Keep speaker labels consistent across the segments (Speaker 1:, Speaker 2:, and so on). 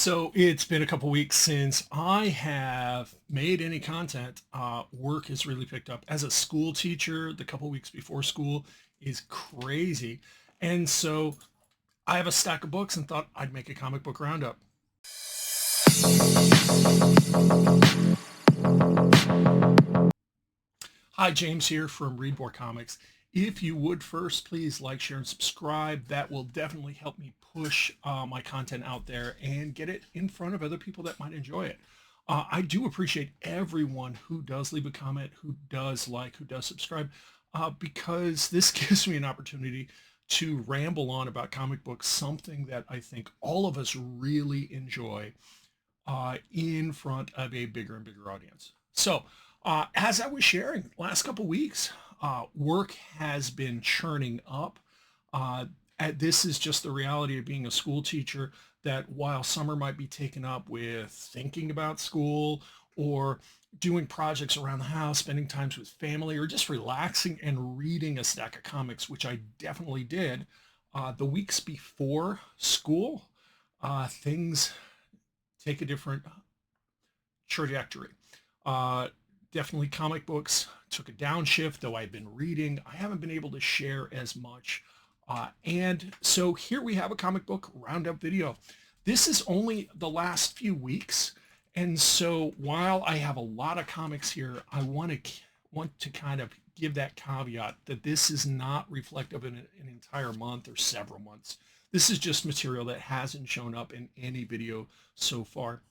Speaker 1: So it's been a couple weeks since I have made any content. Work has really picked up. As a school teacher, the couple weeks before school is crazy. And so I have a stack of books and thought I'd make a comic book roundup. Hi, James here from Read More Comics. If you would first, please like, share, and subscribe. That will definitely help me push my content out there and get it in front of other people that might enjoy it. I do appreciate everyone who does leave a comment, who does like, who does subscribe, because this gives me an opportunity to ramble on about comic books, something that I think all of us really enjoy in front of a bigger and bigger audience. So, as I was sharing last couple weeks, work has been churning up. Uh, this is just the reality of being a school teacher, that while summer might be taken up with thinking about school or doing projects around the house, spending times with family, or just relaxing and reading a stack of comics, which I definitely did, the weeks before school, things take a different trajectory. Uh, Definitely comic books took a downshift, though I've been reading. I haven't been able to share as much. And so here we have a comic book roundup video. This is only the last few weeks. And so while I have a lot of comics here, I want to kind of give that caveat that this is not reflective of an entire month or several months. This is just material that hasn't shown up in any video so far.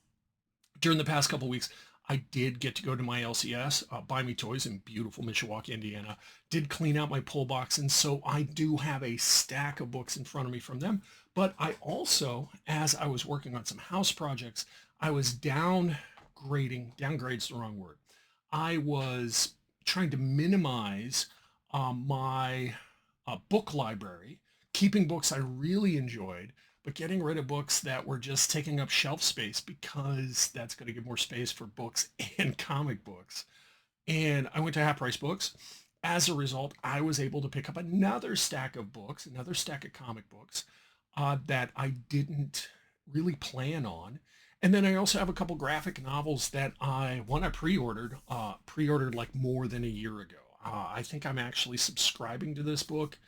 Speaker 1: During the past couple of weeks, I did get to go to my LCS, Buy Me Toys in beautiful Mishawaka, Indiana. Did clean out my pull box, and so I do have a stack of books in front of me from them. But I also, as I was working on some house projects, I was downgrade's the wrong word. I was trying to minimize my book library, keeping books I really enjoyed, but getting rid of books that were just taking up shelf space, because that's going to give more space for books and comic books. And I went to Half Price Books. As a result, I was able to pick up another stack of books, another stack of comic books that I didn't really plan on. And then I also have a couple graphic novels that I pre-ordered like more than a year ago. I think I'm actually subscribing to this book.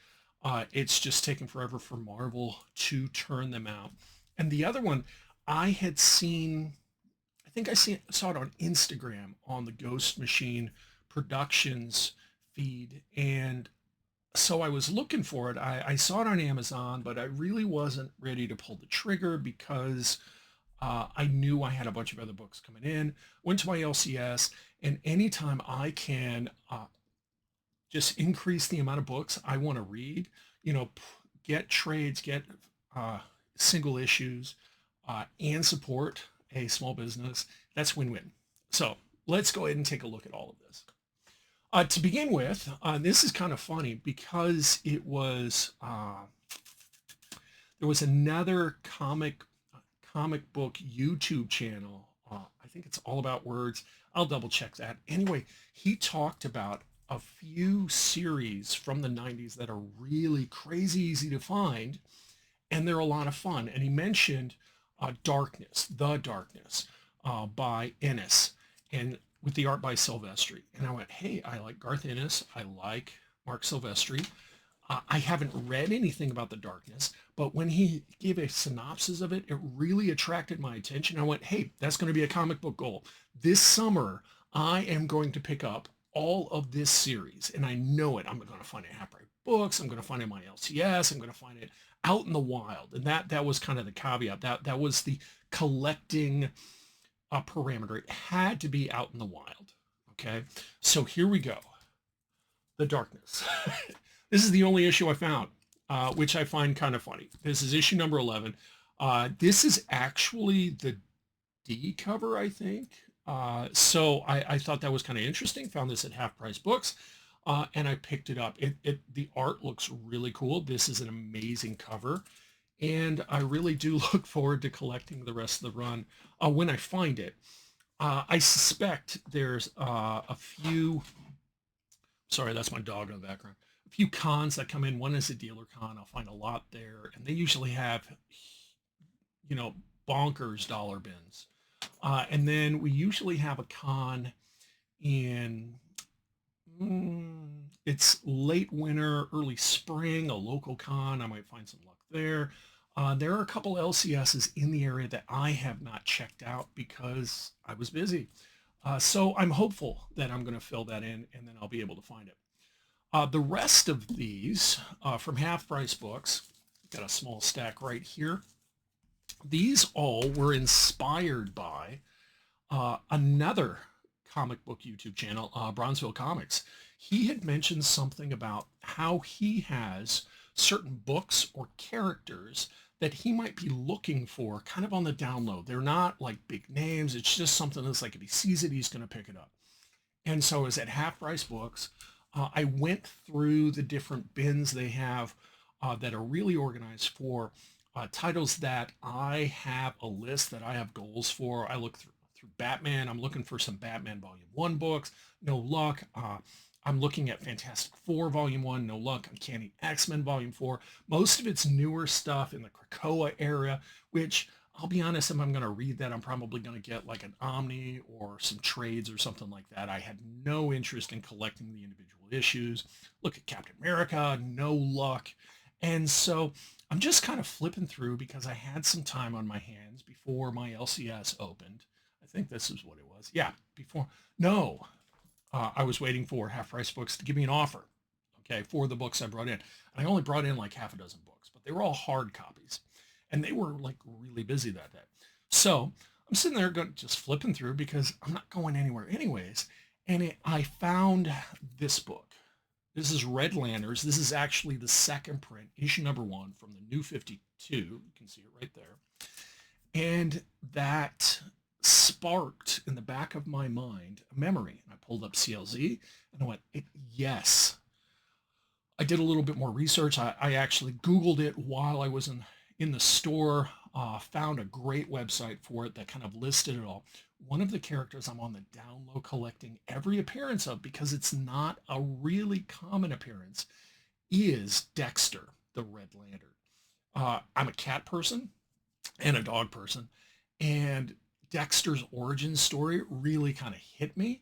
Speaker 1: It's just taken forever for Marvel to turn them out. And the other one I had seen, saw it on Instagram on the Ghost Machine Productions feed. And so I was looking for it. I saw it on Amazon, but I really wasn't ready to pull the trigger because I knew I had a bunch of other books coming in. Went to my LCS, and anytime I can just increase the amount of books I want to read, get trades, get uh, single issues, and support a small business. That's win-win. So let's go ahead and take a look at all of this. To begin with, this is kind of funny because there was another comic book YouTube channel. I think it's All About Words. I'll double check that. Anyway, he talked about a few series from the 90s that are really crazy easy to find, and they're a lot of fun. And he mentioned The Darkness by Ennis, and with the art by Silvestri. And I went, hey, I like Garth Ennis. I like Mark Silvestri. I haven't read anything about The Darkness, but when he gave a synopsis of it, it really attracted my attention. I went, hey, that's going to be a comic book goal. This summer, I am going to pick up all of this series, and I know it. I'm going to find it at Half Price Books. I'm going to find it in my LCS. I'm going to find it out in the wild. And that was kind of the caveat. That was the collecting parameter. It had to be out in the wild. Okay, so here we go. The Darkness. This is the only issue I found, which I find kind of funny. This is issue number 11. This is actually the D cover, I think. So I thought that was kind of interesting. Found this at Half Price Books, and I picked it up. The art looks really cool. This is an amazing cover, and I really do look forward to collecting the rest of the run when I find it. I suspect there's a few. Sorry, that's my dog in the background. A few cons that come in. One is a dealer con. I'll find a lot there, and they usually have, bonkers dollar bins. And then we usually have a con in it's late winter, early spring, a local con. I might find some luck there. There are a couple LCSs in the area that I have not checked out because I was busy. So I'm hopeful that I'm going to fill that in and then I'll be able to find it. The rest of these from Half Price Books, got a small stack right here. These all were inspired by another comic book YouTube channel, Bronzeville Comics. He had mentioned something about how he has certain books or characters that he might be looking for kind of on the download. They're not like big names. It's just something that's like if he sees it, he's going to pick it up. And so I was at Half Price Books. I went through the different bins they have that are really organized for titles that I have a list that I have goals for. I look through Batman. I'm looking for some Batman Volume 1 books. No luck. I'm looking at Fantastic Four Volume 1. No luck. Uncanny X-Men Volume 4. Most of it's newer stuff in the Krakoa era, which I'll be honest, if I'm going to read that, I'm probably going to get like an Omni or some trades or something like that. I had no interest in collecting the individual issues. Look at Captain America. No luck. And so I'm just kind of flipping through because I had some time on my hands before my LCS opened. I think this is what it was. Yeah, before. No, I was waiting for Half Price Books to give me an offer, okay, for the books I brought in. And I only brought in like half a dozen books, but they were all hard copies. And they were like really busy that day. So I'm sitting there just flipping through because I'm not going anywhere anyways. And I found this book. This is Red Lanterns. This is actually the second print, issue number 1 from the New 52. You can see it right there. And that sparked in the back of my mind a memory. I pulled up CLZ and I went, yes. I did a little bit more research. I actually Googled it while I was in the store, found a great website for it that kind of listed it all. One of the characters I'm on the down low collecting every appearance of, because it's not a really common appearance, is Dexter, the Red Lantern. I'm a cat person and a dog person, and Dexter's origin story really kind of hit me.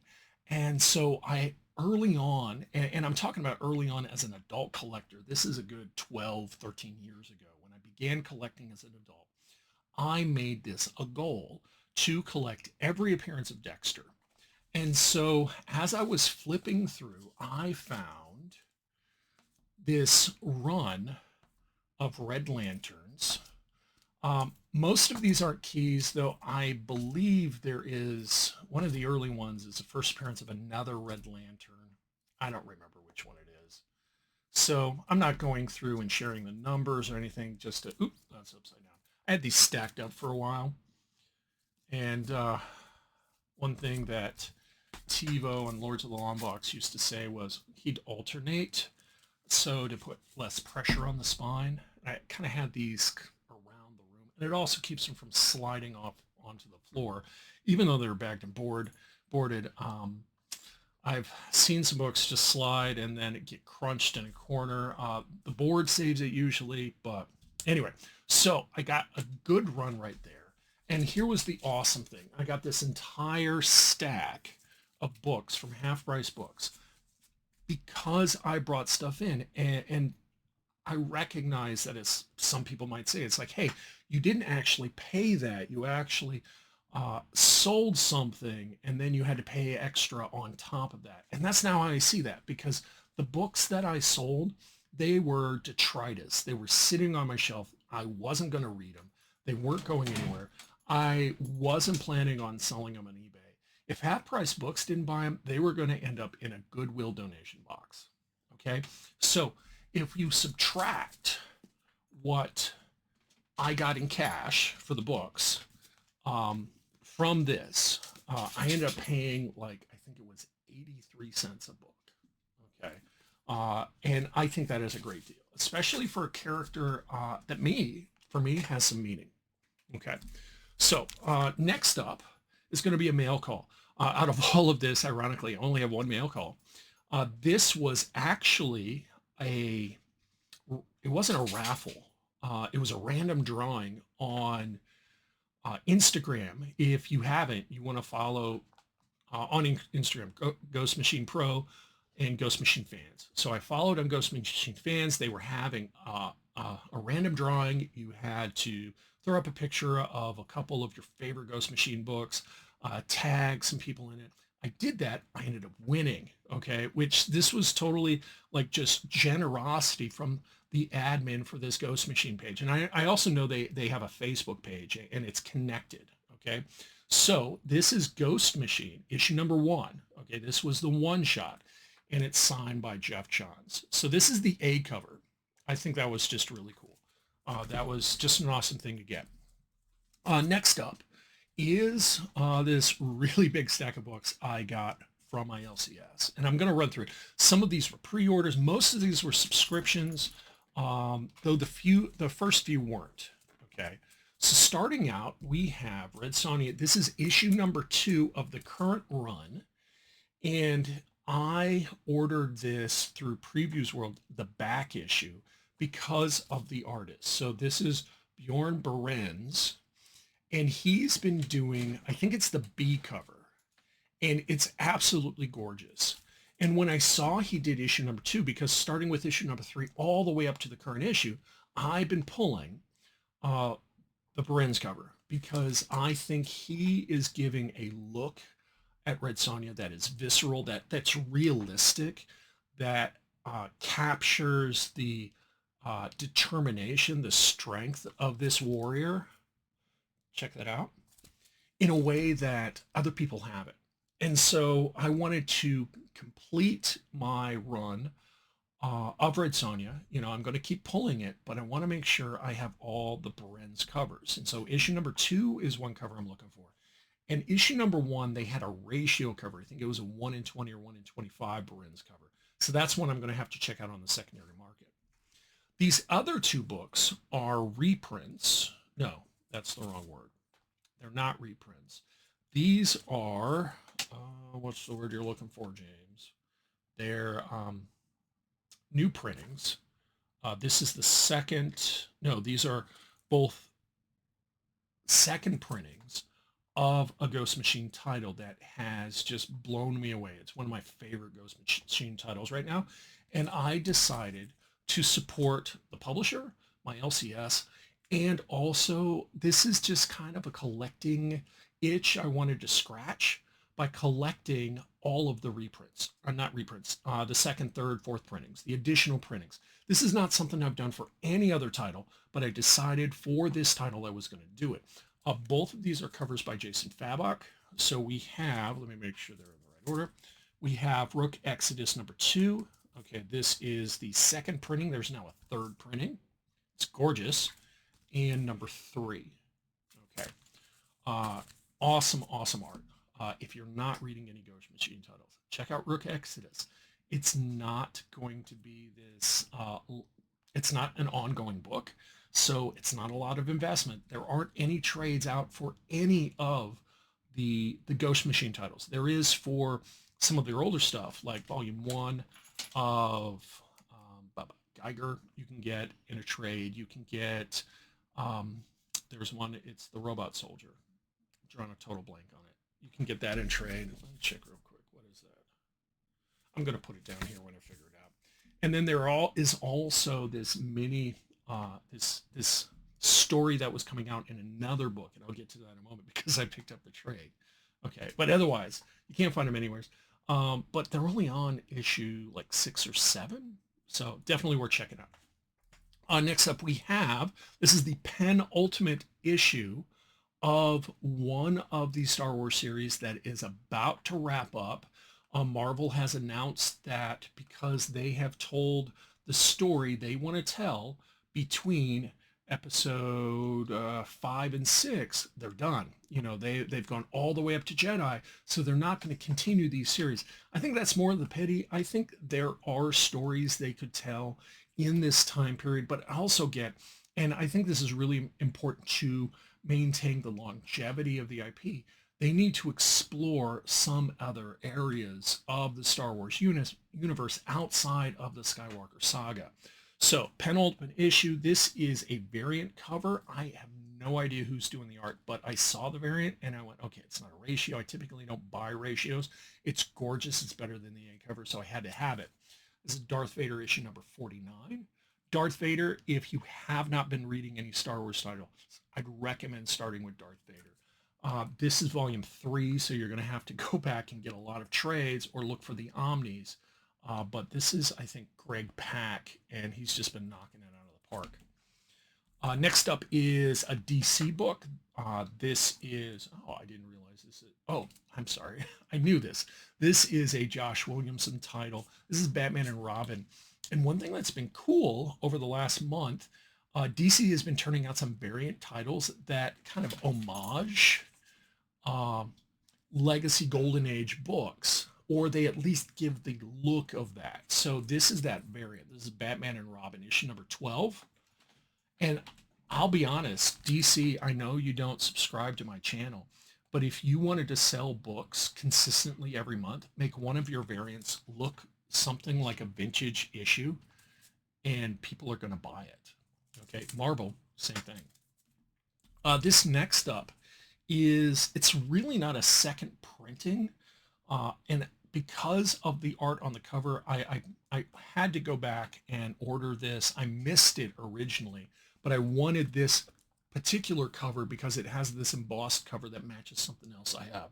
Speaker 1: And so I early on, and I'm talking about early on as an adult collector, this is a good 12, 13 years ago when I began collecting as an adult, I made this a goal to collect every appearance of Dexter. And so as I was flipping through, I found this run of Red Lanterns. Most of these aren't keys, though I believe there is, one of the early ones is the first appearance of another Red Lantern. I don't remember which one it is. So I'm not going through and sharing the numbers or anything, just to, oops, that's upside down. I had these stacked up for a while. And one thing that TiVo and Lords of the Long Box used to say was he'd alternate, so to put less pressure on the spine. I kind of had these around the room, and it also keeps them from sliding off onto the floor, even though they're bagged and boarded. I've seen some books just slide and then it get crunched in a corner. The board saves it usually, but anyway, so I got a good run right there. And here was the awesome thing. I got this entire stack of books from Half Price Books because I brought stuff in, and I recognize that, as some people might say, it's like, hey, you didn't actually pay that. You actually sold something, and then you had to pay extra on top of that. And that's now how I see that, because the books that I sold, they were detritus. They were sitting on my shelf. I wasn't going to read them. They weren't going anywhere. I wasn't planning on selling them on eBay. If Half Price Books didn't buy them, they were going to end up in a Goodwill donation box. Okay? So if you subtract what I got in cash for the books from this, I ended up paying, like, I think it was 83 cents a book. Okay? And I think that is a great deal, especially for a character that for me, has some meaning. Okay? So next up is going to be a mail call. Out of all of this, ironically, I only have one mail call. This was actually it wasn't a raffle. It was a random drawing on Instagram, if you haven't, you want to follow on Instagram, Ghost Machine Pro and Ghost Machine Fans. So I followed on Ghost Machine Fans. They were having a random drawing. You had to throw up a picture of a couple of your favorite Ghost Machine books, tag some people in it. I did that. I ended up winning. Okay, which this was totally like just generosity from the admin for this Ghost Machine page. And I also know they have a Facebook page and it's connected. Okay. So this is Ghost Machine, issue number 1. Okay, this was the one shot, and it's signed by Jeff Johns. So this is the A cover. I think that was just really cool. That was just an awesome thing to get. Next up is this really big stack of books I got from my LCS, and I'm going to run through it. Some of these were pre-orders. Most of these were subscriptions, though the first few weren't. Okay. So starting out, we have Red Sonja. This is issue number 2 of the current run. And I ordered this through Previews World, the back issue, because of the artist. So this is Bjorn Berens. And he's been doing, I think it's the B cover. And it's absolutely gorgeous. And when I saw he did issue number 2, because starting with issue number 3 all the way up to the current issue, I've been pulling the Berens cover because I think he is giving a look at Red Sonja that is visceral, that's realistic, that captures the determination, the strength of this warrior. Check that out. In a way that other people haven't. And so I wanted to complete my run of Red Sonja. You know, I'm going to keep pulling it, but I want to make sure I have all the Berens covers. And so issue number 2 is one cover I'm looking for. And issue number 1, they had a ratio cover. I think it was a 1 in 20 or 1 in 25 Berens cover. So that's one I'm going to have to check out on the secondary market. These other 2 books are reprints. No, that's the wrong word. They're not reprints. These are, what's the word you're looking for, James? They're new printings. This is the second, no, these are both second printings of a Ghost Machine title that has just blown me away. It's one of my favorite Ghost Machine titles right now. And I decided to support the publisher, my LCS, and also this is just kind of a collecting itch I wanted to scratch by collecting all of the reprints, or not reprints, the second, third, fourth printings, the additional printings. This is not something I've done for any other title, but I decided for this title I was going to do it. Both of these are covers by Jason Fabok. So we have, let me make sure they're in the right order. We have Rook Exodus number 2. Okay, this is the second printing. There's now a third printing. It's gorgeous. And number 3. Okay. Awesome, awesome art. If you're not reading any Ghost Machine titles, check out Rook Exodus. It's not going to be this, it's not an ongoing book, so it's not a lot of investment. There aren't any trades out for any of the Ghost Machine titles. There is for some of their older stuff, like Volume 1 of Geiger, you can get in a trade. You can get, there's one, it's the Robot Soldier. I'm drawing a total blank on it. You can get that in trade. Let me check real quick. What is that? I'm going to put it down here when I figure it out. And then there is also this mini, this story that was coming out in another book, and I'll get to that in a moment because I picked up the trade. Okay, but otherwise, you can't find them anywhere. But they're only on issue like 6 or 7, so definitely worth checking out. Next up, we have, this is the penultimate issue of one of the Star Wars series that is about to wrap up. Marvel has announced that because they have told the story they want to tell between episode 5 and 6, they're done. You know, they've gone all the way up to Jedi, so they're not going to continue these series. I think that's more the pity. I think there are stories they could tell in this time period, but I also get, and I think this is really important to maintain the longevity of the IP, they need to explore some other areas of the Star Wars universe outside of the Skywalker saga. So penultimate issue, this is a variant cover. I have no idea who's doing the art, but I saw the variant and I went, okay, it's not a ratio. I typically don't buy ratios. It's gorgeous. It's better than the A cover, so I had to have it. This is Darth Vader issue number 49. Darth Vader, if you have not been reading any Star Wars titles, I'd recommend starting with Darth Vader. This is volume 3, so you're going to have to go back and get a lot of trades or look for the Omnis. But this is, I think, Greg Pak, and he's just been knocking it out of the park. Next up is a DC book. This is, oh, I didn't realize this is, oh, I'm sorry. I knew this. This is a Josh Williamson title. This is Batman and Robin. And one thing that's been cool over the last month, DC has been turning out some variant titles that kind of homage legacy Golden Age books, or they at least give the look of that. So this is that variant. This is Batman and Robin, issue number 12. And I'll be honest, DC, I know you don't subscribe to my channel, but if you wanted to sell books consistently every month, make one of your variants look something like a vintage issue, and people are going to buy it. Okay, Marvel, same thing. This next up is, it's really not a second printing, and because of the art on the cover, I had to go back and order this. I missed it originally, but I wanted this particular cover because it has this embossed cover that matches something else I have.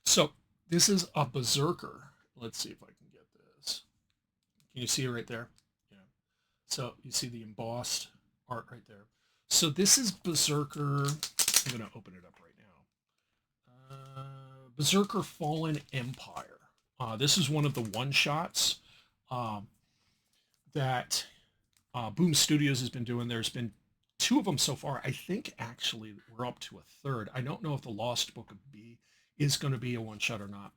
Speaker 1: So this is a Berserker. Let's see if I can get this. Can you see it right there? Yeah. So you see the embossed art right there. So this is Berserker. I'm going to open it up right now. Berserker Fallen Empire. This is one of the one-shots that Boom Studios has been doing. There's been 2 of them so far. I think actually we're up to a 3rd. I don't know if the Lost Book of B is going to be a one-shot or not.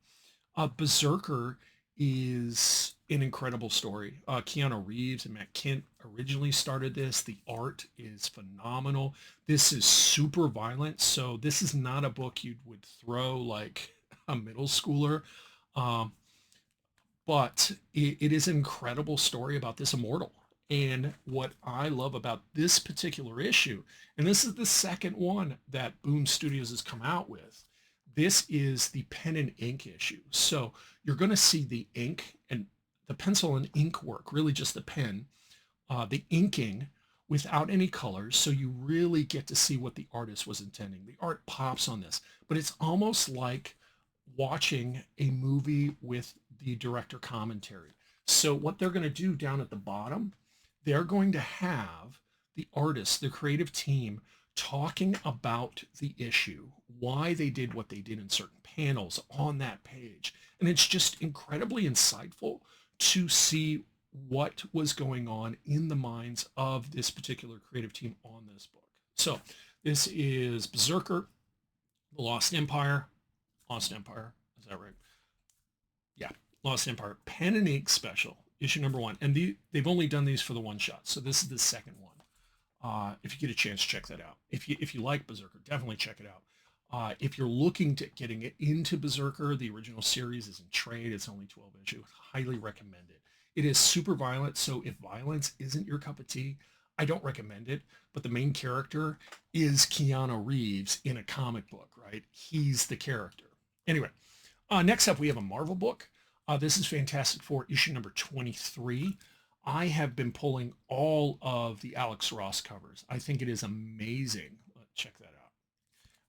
Speaker 1: Berserker is an incredible story. Keanu Reeves and Matt Kent originally started this. The art is phenomenal. This is super violent, so this is not a book you would throw like a middle schooler. But it is an incredible story about this immortal. And what I love about this particular issue, and this is the second one that Boom Studios has come out with, this is the pen and ink issue. So you're going to see the ink and the pencil and ink work, really just the pen, the inking without any colors. So you really get to see what the artist was intending. The art pops on this, but it's almost like watching a movie with the director commentary. So what they're going to do down at the bottom, they're going to have the artist, the creative team, talking about the issue, why they did what they did in certain panels on that page. And it's just incredibly insightful to see what was going on in the minds of this particular creative team on this book. So this is Berserker, The Lost Empire. Lost Empire, is that right? Yeah, Lost Empire, pen and ink special. Issue number 1. And they've only done these for the one shot. So this is the second one. If you get a chance, check that out. If you like Berserker, definitely check it out. If you're looking to getting it into Berserker, the original series is in trade. It's only 12 issues. Highly recommend it. It is super violent. So if violence isn't your cup of tea, I don't recommend it. But the main character is Keanu Reeves in a comic book, right? He's the character. Anyway, next up we have a Marvel book. This is Fantastic Four, issue number 23. I have been pulling all of the Alex Ross covers. I think it is amazing. Let's check that out.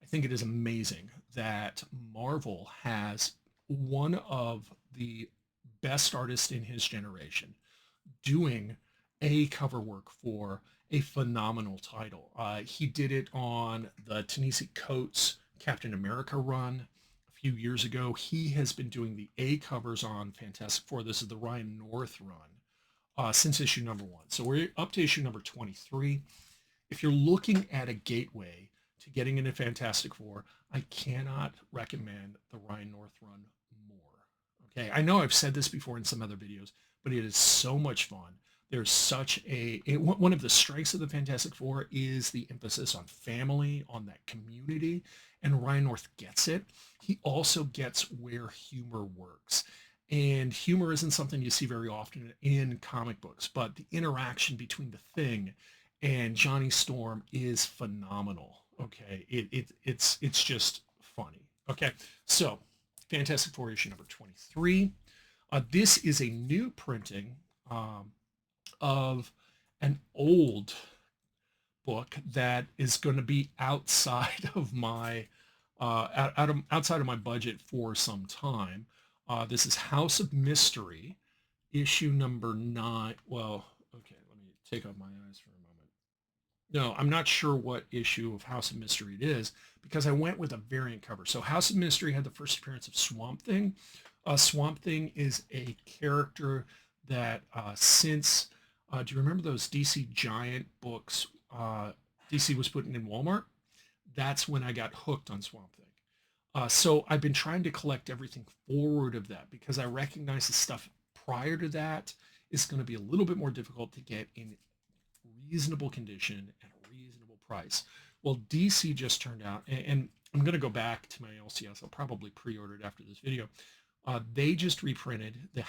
Speaker 1: I think it is amazing that Marvel has one of the best artists in his generation doing a cover work for a phenomenal title. He did it on the Ta-Nehisi Coates Captain America run few years ago. He has been doing the A covers on Fantastic Four. This is the Ryan North run since issue number 1. So we're up to issue number 23. If you're looking at a gateway to getting into Fantastic Four, I cannot recommend the Ryan North run more. Okay, I know I've said this before in some other videos, but it is so much fun. There's such one of the strengths of the Fantastic Four is the emphasis on family, on that community, and Ryan North gets it. He also gets where humor works. And humor isn't something you see very often in comic books, but the interaction between the Thing and Johnny Storm is phenomenal. Okay, it's just funny. Okay, so Fantastic Four issue number 23. This is a new printing of an old book that is going to be outside of my outside of my budget for some time. This is House of Mystery, issue number 9. Well, okay, let me take off my eyes for a moment. No, I'm not sure what issue of House of Mystery it is because I went with a variant cover. So House of Mystery had the first appearance of Swamp Thing. Swamp Thing is a character that since do you remember those DC Giant books DC was putting in Walmart? That's when I got hooked on Swamp Thing. So I've been trying to collect everything forward of that because I recognize the stuff prior to that is going to be a little bit more difficult to get in reasonable condition at a reasonable price. Well, DC just turned out, and I'm going to go back to my LCS. I'll probably pre-order it after this video. They just reprinted the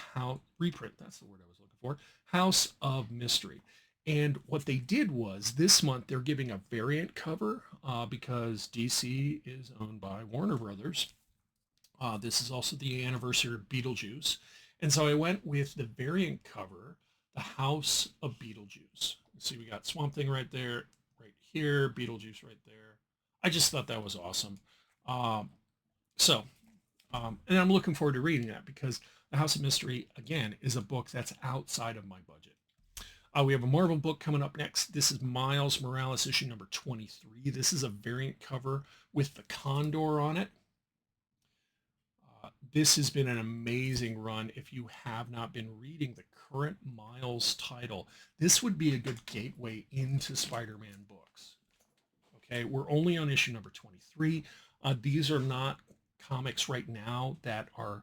Speaker 1: reprint. That's the word I was looking for. House of Mystery. And what they did was this month they're giving a variant cover because DC is owned by Warner Brothers. This is also the anniversary of Beetlejuice. And so I went with the variant cover, the House of Beetlejuice. See, we got Swamp Thing right there, right here, Beetlejuice right there. I just thought that was awesome. Um, and I'm looking forward to reading that because The House of Mystery, again, is a book that's outside of my budget. We have a Marvel book coming up next. This is Miles Morales, issue number 23. This is a variant cover with the Condor on it. This has been an amazing run. If you have not been reading the current Miles title, this would be a good gateway into Spider-Man books. Okay, we're only on issue number 23. These are not comics right now that are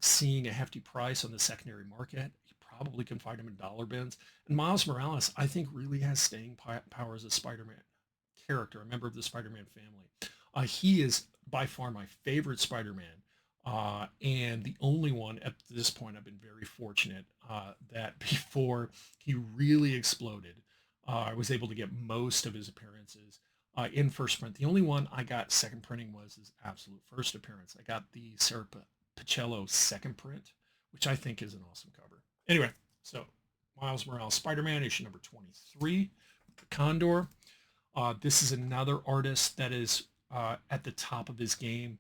Speaker 1: seeing a hefty price on the secondary market. You probably can find them in dollar bins. And Miles Morales, I think, really has staying power as a Spider-Man character, a member of the Spider-Man family. He is by far my favorite Spider-Man. And the only one at this point, I've been very fortunate that before he really exploded, I was able to get most of his appearances in first print. The only one I got second printing was his absolute first appearance. I got the Sarah Pacello second print, which I think is an awesome cover. Anyway, so Miles Morales Spider-Man issue number 23, the Condor. This is another artist that is at the top of his game,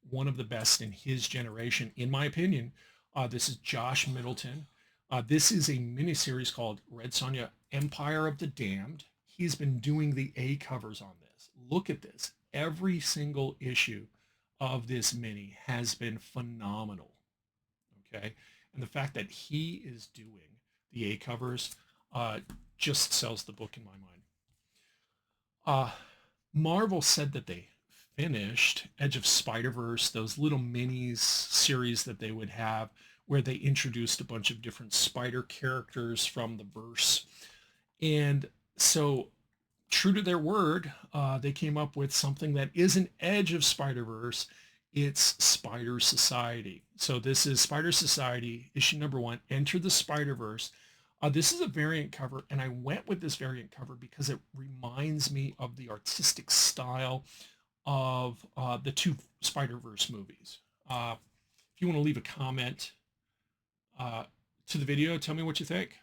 Speaker 1: one of the best in his generation, in my opinion. This is Josh Middleton. This is a miniseries called Red Sonja, Empire of the Damned. He's been doing the A covers on this. Look at this. Every single issue of this mini has been phenomenal. Okay. And the fact that he is doing the A covers just sells the book in my mind. Marvel said that they finished Edge of Spider-Verse, those little minis series that they would have where they introduced a bunch of different spider characters from the verse. And so true to their word, they came up with something that isn't Edge of Spider-Verse. It's Spider Society. So this is Spider Society, issue number 1, Enter the Spider-Verse. This is a variant cover, and I went with this variant cover because it reminds me of the artistic style of the two Spider-Verse movies. If you want to leave a comment to the video, tell me what you think.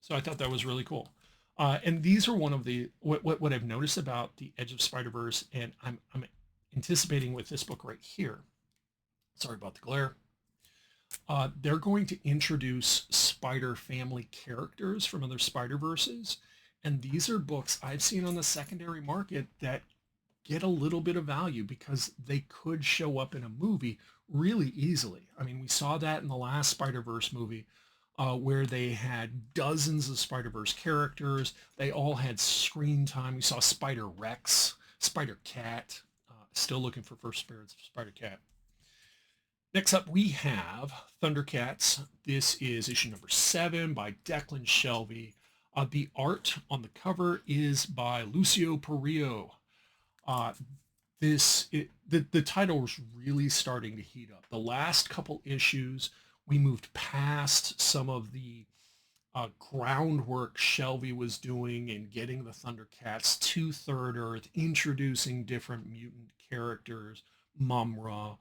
Speaker 1: So I thought that was really cool. And these are one of the, what I've noticed about the Edge of Spider-Verse, and I'm anticipating with this book right here. Sorry about the glare. They're going to introduce Spider family characters from other Spider-Verses. And these are books I've seen on the secondary market that get a little bit of value because they could show up in a movie really easily. I mean, we saw that in the last Spider-Verse movie where they had dozens of Spider-Verse characters. They all had screen time. We saw Spider-Rex, Spider-Cat. Still looking for first appearance of Spider-Cat. Next up, we have Thundercats. This is issue number 7 by Declan Shelvey. The art on the cover is by Lucio Perillo. The title was really starting to heat up. The last couple issues, we moved past some of the groundwork Shelby was doing in getting the Thundercats to Third Earth, introducing different mutant characters, Mumra,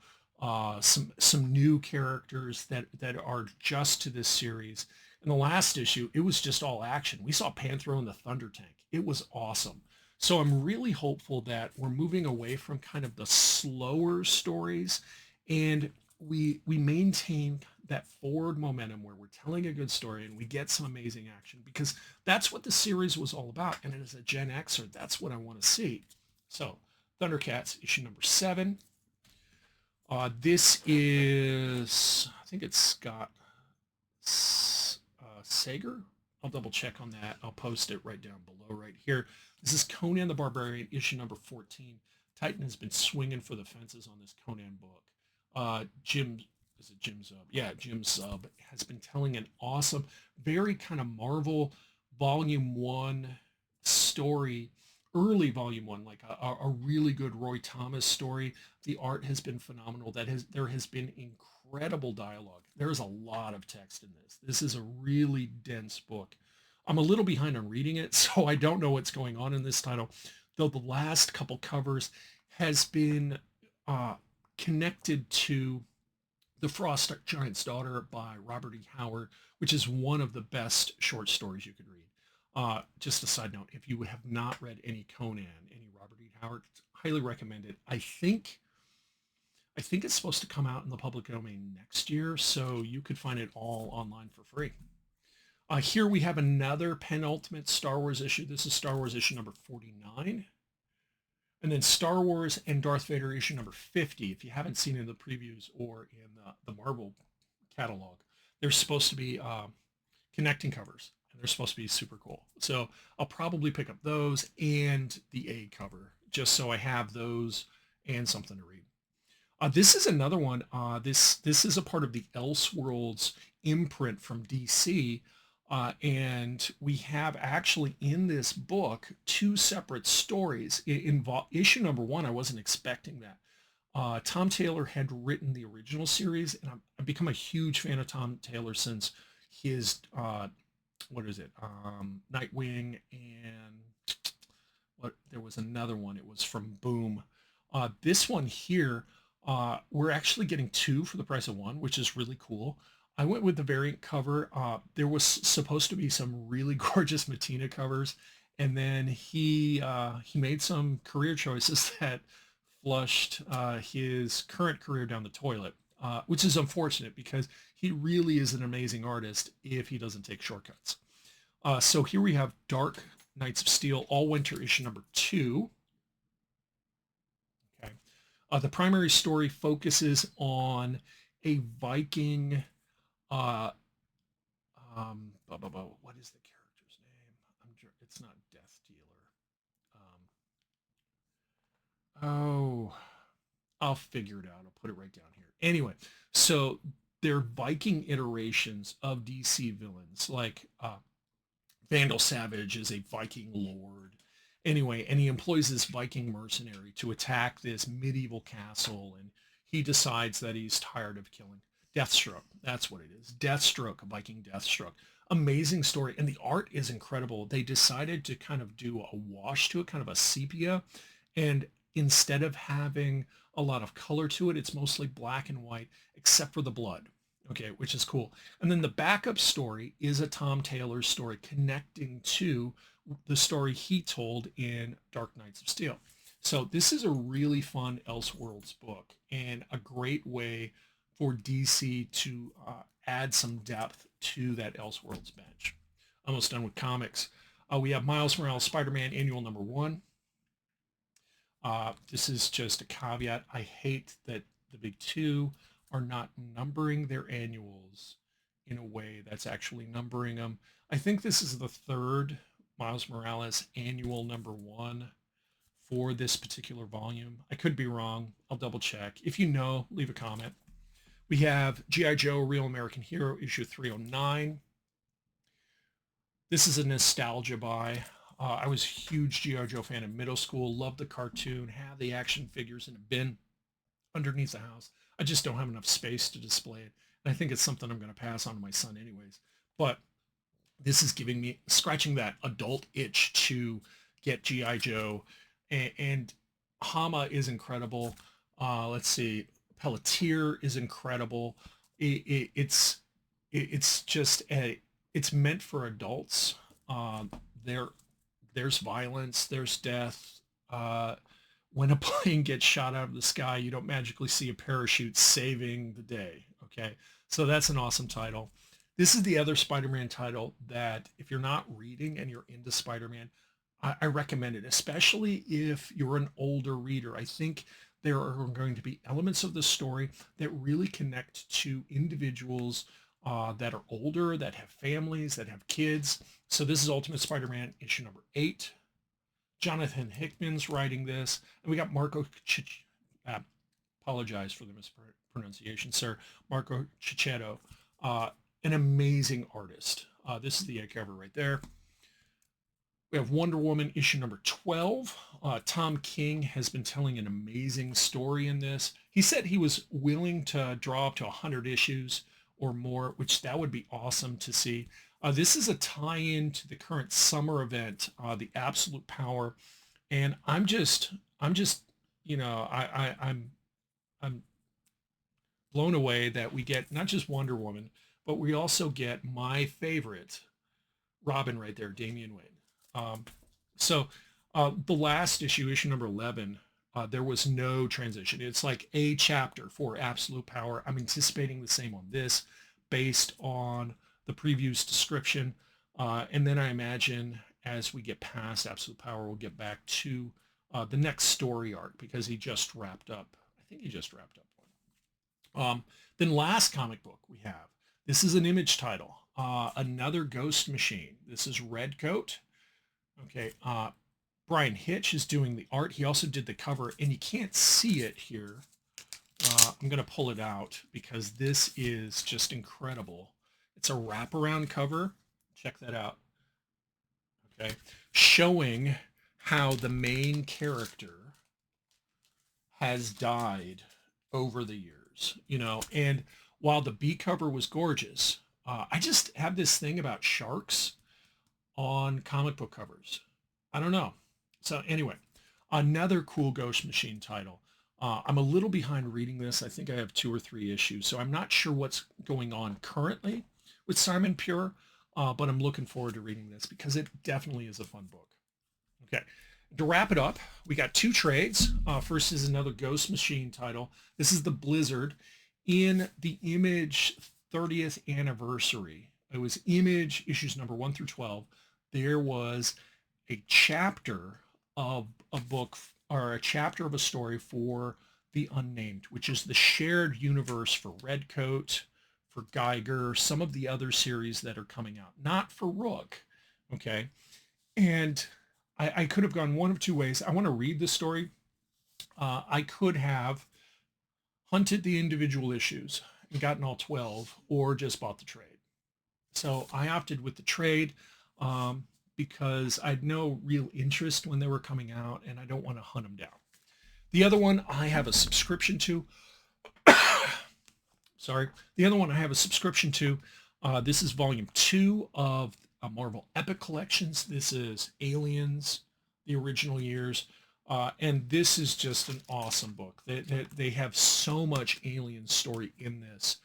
Speaker 1: some new characters that are just to this series. In the last issue, it was just all action. We saw Panthro in the Thunder Tank. It was awesome. So I'm really hopeful that we're moving away from kind of the slower stories, and we maintain that forward momentum where we're telling a good story and we get some amazing action, because that's what the series was all about. And as a Gen Xer, that's what I want to see. So Thundercats issue number 7. This is, I think it's Scott Sager. I'll double check on that. I'll post it right down below right here. This is Conan the Barbarian, issue number 14. Titan has been swinging for the fences on this Conan book. Jim Zub? Yeah, Jim Zub has been telling an awesome, very kind of Marvel Volume 1 story, early Volume 1, like a really good Roy Thomas story. The art has been phenomenal. There has been incredible dialogue. There's a lot of text in this. This is a really dense book. I'm a little behind on reading it, so I don't know what's going on in this title, though the last couple covers has been connected to The Frost Giant's Daughter by Robert E. Howard, which is one of the best short stories you could read. Just a side note, if you have not read any Conan, any Robert E. Howard, highly recommend it. I think it's supposed to come out in the public domain next year, so you could find it all online for free. Here we have another penultimate Star Wars issue. This is Star Wars issue number 49. And then Star Wars and Darth Vader issue number 50. If you haven't seen it in the previews or in the Marvel catalog, they're supposed to be connecting covers, and they're supposed to be super cool. So I'll probably pick up those and the A cover, just so I have those and something to read. This is another one. This is a part of the Elseworlds imprint from DC. And we have actually in this book 2 separate stories. In issue number 1, I wasn't expecting that. Tom Taylor had written the original series, and I've become a huge fan of Tom Taylor since his, Nightwing, and there was another one. It was from Boom. This one here, we're actually getting 2 for the price of 1, which is really cool. I went with the variant cover. There was supposed to be some really gorgeous Matina covers, and then he made some career choices that flushed his current career down the toilet, which is unfortunate because he really is an amazing artist if he doesn't take shortcuts. So here we have Dark Knights of Steel, All Winter issue number 2. Okay, the primary story focuses on a Viking. What is the character's name? It's not Death Dealer. I'll figure it out. I'll put it right down here. Anyway, so they're Viking iterations of DC villains, like Vandal Savage is a Viking lord. Anyway, and he employs this Viking mercenary to attack this medieval castle, and he decides that he's tired of killing. Deathstroke, that's what it is. Deathstroke, a Viking Deathstroke. Amazing story, and the art is incredible. They decided to kind of do a wash to it, kind of a sepia, and instead of having a lot of color to it, it's mostly black and white, except for the blood, okay, which is cool. And then the backup story is a Tom Taylor story connecting to the story he told in Dark Knights of Steel. So this is a really fun Elseworlds book, and a great way for DC to add some depth to that Elseworlds bench. Almost done with comics. We have Miles Morales Spider-Man Annual number 1. This is just a caveat. I hate that the big 2 are not numbering their annuals in a way that's actually numbering them. I think this is the 3rd Miles Morales Annual number 1 for this particular volume. I could be wrong. I'll double check. If you know, leave a comment. We have G.I. Joe, Real American Hero, issue 309. This is a nostalgia buy. I was a huge G.I. Joe fan in middle school, loved the cartoon, had the action figures in a bin underneath the house. I just don't have enough space to display it. And I think it's something I'm going to pass on to my son anyways. But This is giving me scratching that adult itch to get GI Joe, and Hama is incredible. Let's see, Pelletier is incredible. It's just it's meant for adults. There there's violence, there's death. When a plane gets shot out of the sky, you don't magically see a parachute saving the day. Okay, so that's an awesome title. This is the other Spider-Man title that if you're not reading and you're into Spider-Man, I recommend it, especially if you're an older reader. I think there are going to be elements of the story that really connect to individuals that are older, that have families, that have kids. So this is Ultimate Spider-Man issue number 8. Jonathan Hickman's writing this, and we got apologize for the mispronunciation, sir. Marco Cicchetto, an amazing artist. This is the cover right there. We have Wonder Woman issue number 12. Tom King has been telling an amazing story in this. He said he was willing to draw up to 100 issues or more, which that would be awesome to see. This is a tie-in to the current summer event, the Absolute Power, and I'm just, I'm blown away that we get not just Wonder Woman, but we also get my favorite Robin right there, Damian Wayne. The last issue, issue number 11, there was no transition. It's like a chapter for Absolute Power. I'm anticipating the same on this based on the preview's description. And then I imagine as we get past Absolute Power, we'll get back to the next story arc because he just wrapped up. I think he just wrapped up one. Then last comic book we have. This is an Image title. Another Ghost Machine. This is Redcoat. Okay. Brian Hitch is doing the art. He also did the cover, and you can't see it here. I'm going to pull it out because this is just incredible. It's a wraparound cover. Check that out. Okay. Showing how the main character has died over the years, and while the B cover was gorgeous, I just have this thing about sharks on comic book covers. I don't know. So anyway, another cool Ghost Machine title. I'm a little behind reading this. I think I have 2 or 3 issues, so I'm not sure what's going on currently with Simon Pure, but I'm looking forward to reading this because it definitely is a fun book. Okay, to wrap it up, we got 2 trades. First is another Ghost Machine title. This is the Blizzard in the Image 30th anniversary. It was Image issues number 1 through 12. There was a chapter of a book or a chapter of a story for the Unnamed, which is the shared universe for Redcoat, for Geiger, some of the other series that are coming out, not for Rook. Okay. And I could have gone one of 2 ways. I want to read the story. I could have hunted the individual issues and gotten all 12 or just bought the trade. So I opted with the trade because I had no real interest when they were coming out and I don't want to hunt them down. The other one I have a subscription to. Sorry. The other one I have a subscription to. This is volume 2 of Marvel Epic Collections. This is Aliens, the original years. And this is just an awesome book. They have so much alien story in this.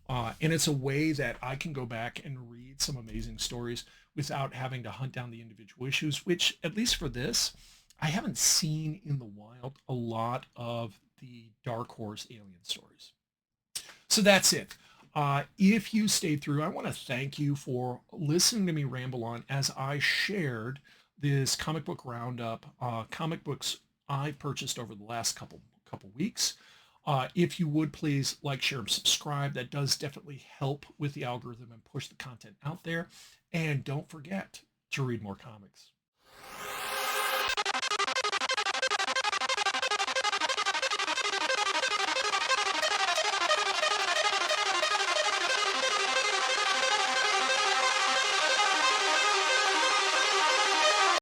Speaker 1: And it's a way that I can go back and read some amazing stories without having to hunt down the individual issues, which, at least for this, I haven't seen in the wild a lot of the Dark Horse alien stories. So that's it. If you stayed through, I want to thank you for listening to me ramble on as I shared this comic book roundup, comic books I purchased over the last couple weeks. If you would please like, share, and subscribe. That does definitely help with the algorithm and push the content out there. And don't forget to read more comics.